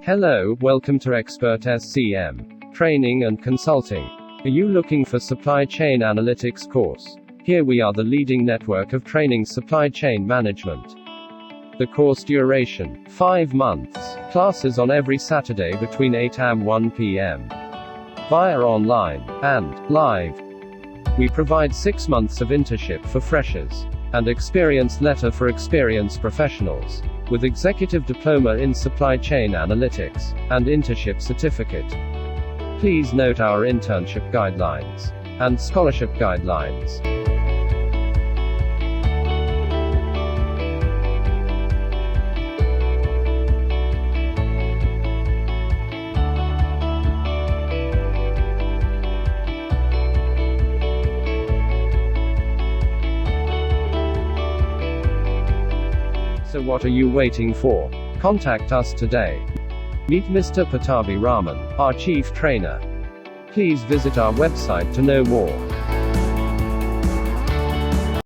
Hello, welcome to Exxpert SCM Training and Consulting. Are you looking for supply chain analytics course? Here we are, the leading network of training supply chain management. The course duration, 5 months. Classes on every Saturday between 8 am 1 pm. Via online and live. We provide 6 months of internship for freshers and experience letter for experienced professionals, with executive diploma in supply chain analytics and internship certificate. Please note our internship guidelines and scholarship guidelines. So what are you waiting for? Contact us today. Meet Mr. Pattabhi Raman, our chief trainer. Please visit our website to know more.